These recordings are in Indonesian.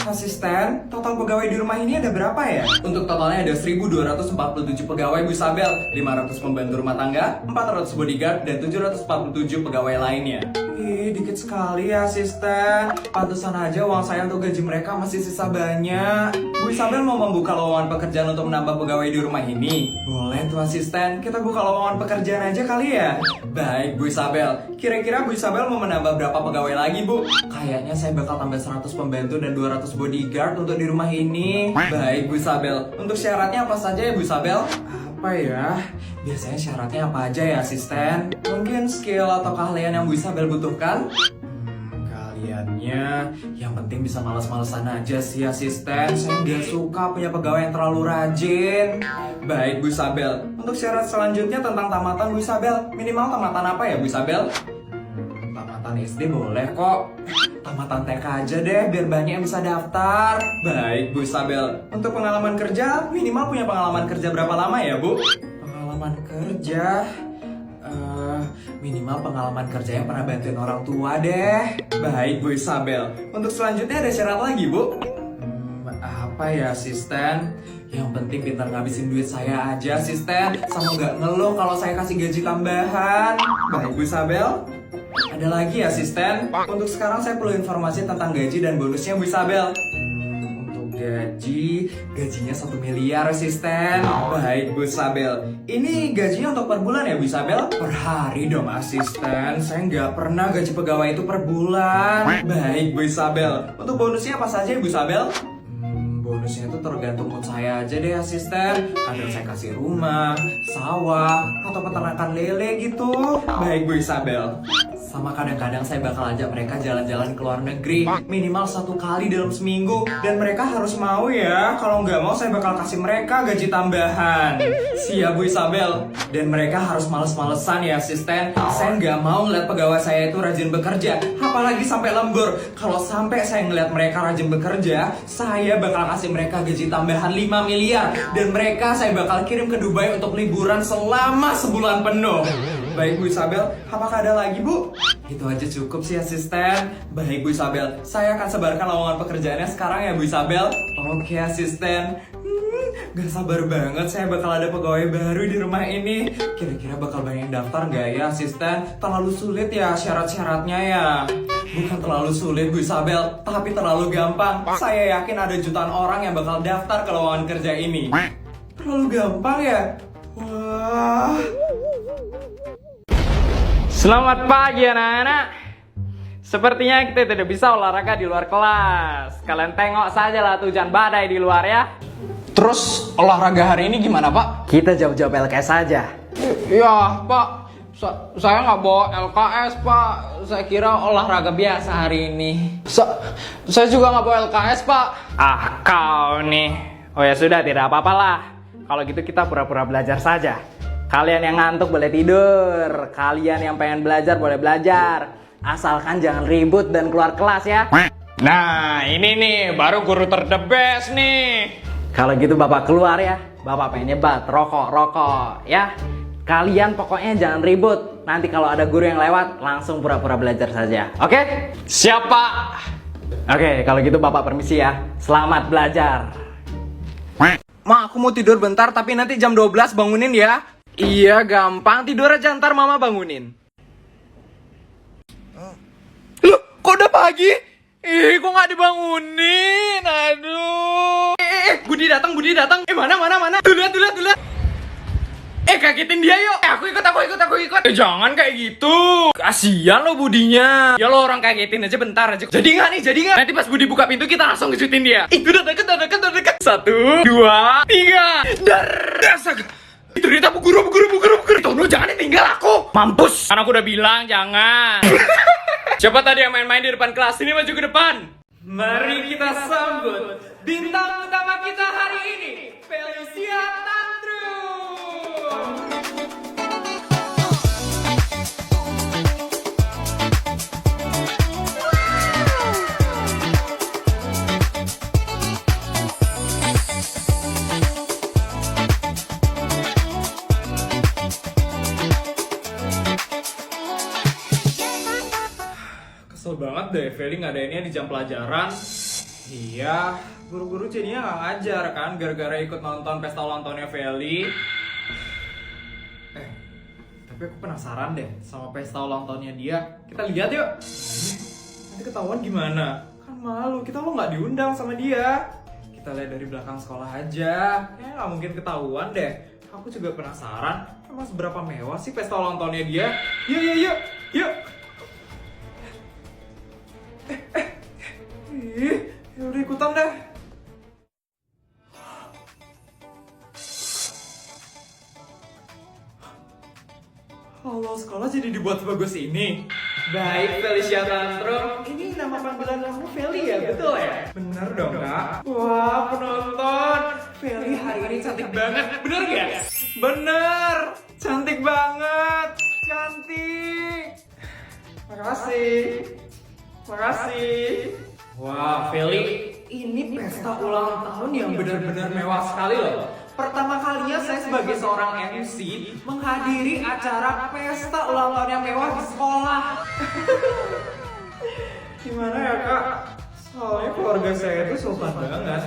Asisten, total pegawai di rumah ini ada berapa ya? Untuk totalnya ada 1.247 pegawai Bu Isabel, 500 pembantu rumah tangga, 400 bodyguard, dan 747 pegawai lainnya. Ih, dikit sekali ya asisten. Pantesan aja uang saya untuk gaji mereka masih sisa banyak. Bu Isabel mau membuka lowongan pekerjaan untuk menambah pegawai di rumah ini? Boleh tuh asisten, kita buka lowongan pekerjaan aja kali ya? Baik Bu Isabel, kira-kira Bu Isabel mau menambah berapa pegawai lagi Bu? Kayaknya saya bakal tambah 100 pembantu dan 200 bodyguard untuk di rumah ini. Baik Bu Isabel, untuk syaratnya apa saja ya Bu Isabel? Apa ya? Biasanya syaratnya apa aja ya asisten? Mungkin skill atau keahlian yang Bu Isabel butuhkan? Keahliannya yang penting bisa males-malesan aja sih asisten. Saya nggak suka punya pegawai yang terlalu rajin. Baik Bu Isabel, untuk syarat selanjutnya tentang tamatan Bu Isabel. Minimal tamatan apa ya Bu Isabel? Tamatan SD boleh kok. Tamatan TK aja deh, biar banyak yang bisa daftar. Baik Bu Isabel, untuk pengalaman kerja, minimal punya pengalaman kerja berapa lama ya Bu? Pengalaman kerja? Minimal pengalaman kerja yang pernah bantuin orang tua deh. Baik Bu Isabel, untuk selanjutnya ada syarat lagi Bu? Apa ya asisten? Yang penting pintar ngabisin duit saya aja asisten, sama nggak ngeluh kalau saya kasih gaji tambahan. Baik Bu Isabel, ada lagi asisten. Untuk sekarang saya perlu informasi tentang gaji dan bonusnya Bu Isabel. Untuk gajinya 1 miliar asisten. Baik Bu Isabel, ini gajinya untuk per bulan ya Bu Isabel? Per hari dong asisten, saya nggak pernah gaji pegawai itu per bulan. Baik Bu Isabel, untuk bonusnya apa saja Bu Isabel? Bonusnya itu tergantung mood saya aja deh asisten. Kadang saya kasih rumah, sawah, atau peternakan lele gitu. Baik Bu Isabel, sama kadang-kadang saya bakal ajak mereka jalan-jalan ke luar negeri minimal 1 kali dalam seminggu. Dan mereka harus mau ya. Kalau nggak mau saya bakal kasih mereka gaji tambahan. Siap Bu Isabel. Dan mereka harus males-malesan ya asisten. Saya nggak mau ngeliat pegawai saya itu rajin bekerja, apalagi sampai lembur. Kalau sampai saya ngeliat mereka rajin bekerja, saya bakal kasih mereka gaji tambahan 5 miliar. Dan mereka saya bakal kirim ke Dubai untuk liburan selama sebulan penuh. Baik Bu Isabel, apakah ada lagi Bu? Itu aja cukup sih asisten. Baik Bu Isabel, saya akan sebarkan lowongan pekerjaannya sekarang ya Bu Isabel. Oke asisten. Gak sabar banget saya bakal ada pegawai baru di rumah ini. Kira-kira bakal banyak yang daftar gak ya asisten? Terlalu sulit ya syarat-syaratnya ya? Bukan terlalu sulit Bu Isabel, tapi terlalu gampang. Saya yakin ada jutaan orang yang bakal daftar ke lowongan kerja ini. Terlalu gampang ya? Wah. Selamat pagi anak-anak. Sepertinya kita tidak bisa olahraga di luar kelas. Kalian tengok saja lah tuh hujan badai di luar ya. Terus olahraga hari ini gimana Pak? Kita jawab-jawab LKS saja. Ya Pak, saya nggak bawa LKS Pak. Saya kira olahraga biasa hari ini. Saya juga nggak bawa LKS Pak. Ah kau nih. Oh ya sudah, tidak apa-apalah. Kalau gitu kita pura-pura belajar saja. Kalian yang ngantuk boleh tidur. Kalian yang pengen belajar boleh belajar. Asalkan jangan ribut dan keluar kelas ya. Nah ini nih baru guru terdebes nih. Kalau gitu bapak keluar ya. Bapak pengen nyebat rokok ya. Kalian pokoknya jangan ribut. Nanti kalau ada guru yang lewat langsung pura-pura belajar saja. Oke? Siap Pak. Oke, kalau gitu bapak permisi ya. Selamat belajar. Ma, aku mau tidur bentar tapi nanti jam 12 bangunin ya. Iya gampang, tidur aja ntar mama bangunin. Loh, kok udah pagi? Kok nggak dibangunin? Aduh. Budi datang. Mana? Tuh lihat. Kagetin dia yuk. Aku ikut. Jangan kayak gitu. Kasian lo Budinya. Ya lo orang kagetin aja bentar aja. Jadi nggak nih? Nanti pas Budi buka pintu kita langsung kejutin dia. Udah deket. 1, 2, 3. Dar. Itu dia bu guru. Tono jangan ditinggal aku. Mampus. Kan aku udah bilang jangan. Siapa tadi yang main-main di depan kelas? Ini maju ke depan. Mari kita sambut bintang utama kita hari ini, Felicia Tandrum. Kesel banget deh, Feli ngadainnya di jam pelajaran. Iya, guru-guru jadinya nggak ngajar kan gara-gara ikut nonton pesta ulang tahunnya Feli. Tapi aku penasaran deh sama pesta ulang tahunnya dia. Kita lihat yuk. Nanti ketahuan gimana? Kan malu, kita lo nggak diundang sama dia. Kita lihat dari belakang sekolah aja. Kayaknya nggak mungkin ketahuan deh. Aku juga penasaran, emang seberapa mewah sih pesta ulang tahunnya dia? Yuk. Ya udah ikutan deh. Halo, sekolah jadi dibuat sebagus ini. Baik, Felicia Tantrum. Ini nama panggilan kamu Feli ya, betul ya? Bener dong, Kak. Wah, penonton. Feli hari ini cantik banget. Bener gak? Bener. Cantik banget. Cantik. Makasih. Wah, Feli, ini pesta ulang tahun yang benar-benar mewah sekali loh. Pertama kalinya saya sebagai seorang MC menghadiri acara pesta ulang tahun yang mewah di sekolah. Gimana ya kak? Soalnya keluarga saya itu sopan banget.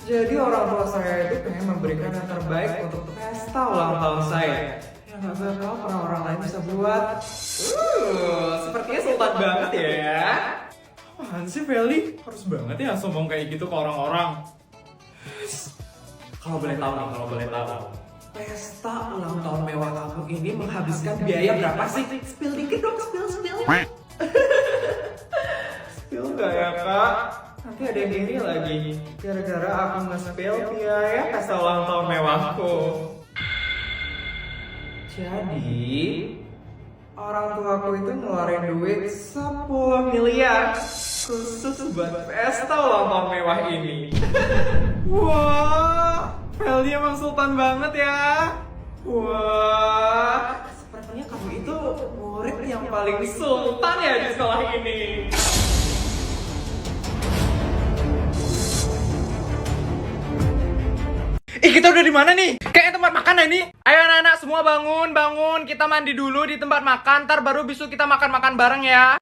Jadi orang tua saya itu pengen memberikan yang terbaik untuk pesta ulang tahun saya. Yang gak bakal orang-orang lain bisa buat. Sepertinya sultan banget ya. Apaan sih Feli? Harus banget ya sombong kayak gitu ke orang-orang. Kalau boleh tahu. Pesta ulang tahun mewah kamu ini menghabiskan biaya berapa sih? Spill dikit dong, spill. Spill gak ya kak? Nanti ada yang iri lagi. Gara-gara aku nge-spill biaya pesta ulang tahun mewahku. Jadi, orang tuaku itu ngeluarin duit 10 miliar khusus buat pesta ulang tahun mewah ini. Wah, Feli emang sultan banget ya. Wah, sepertinya kamu itu murid yang paling sultan ya di sekolah ini. Kita udah di mana nih? Kayak tempat makan ya ini. Ayo anak-anak semua bangun. Kita mandi dulu di tempat makan. Ntar baru besok kita makan bareng ya.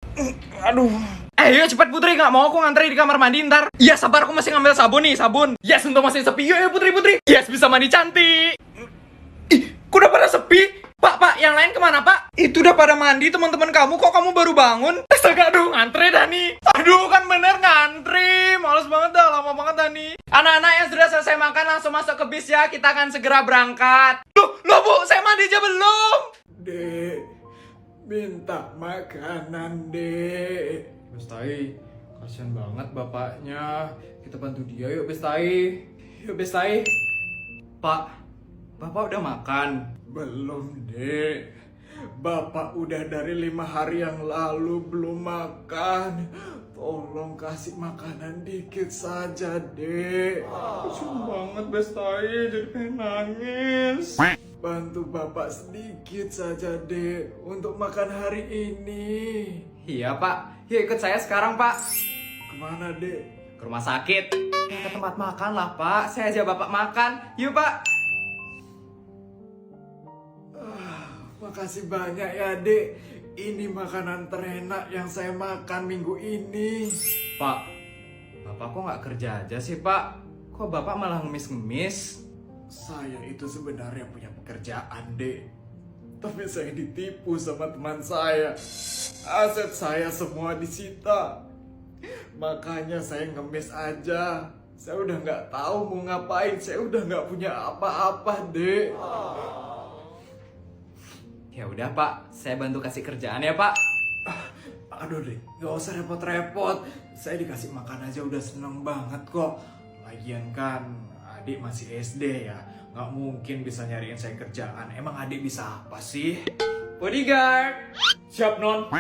Aduh. Ayo cepat Putri, nggak mau aku ngantri di kamar mandi ntar. Ya sabar, aku masih ngambil sabun nih, sabun. Yes, untuk masih sepi. Yuk Putri. Yes, bisa mandi cantik. Ih, kok udah pada sepi? Pak, yang lain kemana Pak? Itu udah pada mandi teman-teman kamu, kok kamu baru bangun? Astaga, aduh ngantri dah nih. Aduh kan bener ngantri. Males banget dah, lama banget dah nih. Anak-anak yang sudah selesai makan langsung masuk ke bis ya, kita akan segera berangkat. Loh Bu, saya mandi aja belum. Dek, minta makanan dek. Bestai, kasian banget bapaknya. Kita bantu dia yuk Bestai. Pak, Bapak udah makan? Belum dek. Bapak udah dari 5 hari yang lalu belum makan. Tolong kasih makanan dikit saja dek. Kasian banget Bestai, jadi pengen nangis. Bantu Bapak sedikit saja dek untuk makan hari ini. Iya Pak, yuk ikut saya sekarang Pak. Kemana dek? Ke rumah sakit. Ya ke tempat makan lah Pak, saya aja Bapak makan. Yuk Pak. Makasih banyak ya dek. Ini makanan terenak yang saya makan minggu ini. Pak, Bapak kok nggak kerja aja sih Pak? Kok Bapak malah ngemis-ngemis? Saya itu sebenarnya punya pekerjaan dek. Tapi saya ditipu sama teman saya. Aset saya semua disita. Makanya saya ngemis aja. Saya udah nggak tahu mau ngapain. Saya udah nggak punya apa-apa dek. Ya udah Pak, saya bantu kasih kerjaan ya Pak. Aduh deh, nggak usah repot-repot. Saya dikasih makan aja udah seneng banget kok. Lagian kan adik masih SD ya, nggak mungkin bisa nyariin saya kerjaan. Emang adik bisa apa sih? Bodyguard, siap non.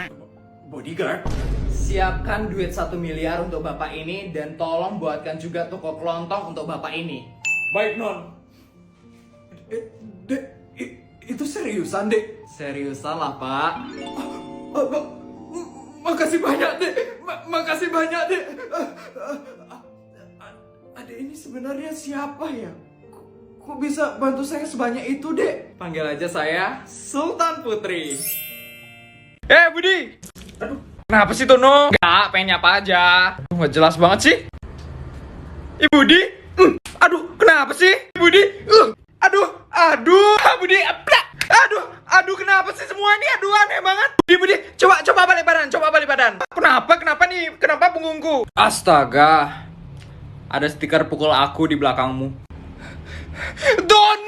Bodyguard, siapkan duit 1 miliar untuk bapak ini dan tolong buatkan juga toko kelontong untuk bapak ini. Baik non. Dek, itu seriusan dek? Seriusan lah pak. Makasih banyak dek. Makasih banyak dek. Adek ini sebenarnya siapa ya? Kok bisa bantu saya sebanyak itu dek? Panggil aja saya Sultan Putri. Budi. Aduh, kenapa sih Tono? Enggak, pengen nyapa aja. Aduh, nggak jelas banget sih. Ibu Budi. Aduh, kenapa sih? Ibu Budi. Aduh, Budi. Aduh, kenapa sih semua ini? Aduh, aneh banget. Budi, coba balik badan. Kenapa nih? Kenapa punggungku? Astaga. Ada stiker pukul aku di belakangmu. Don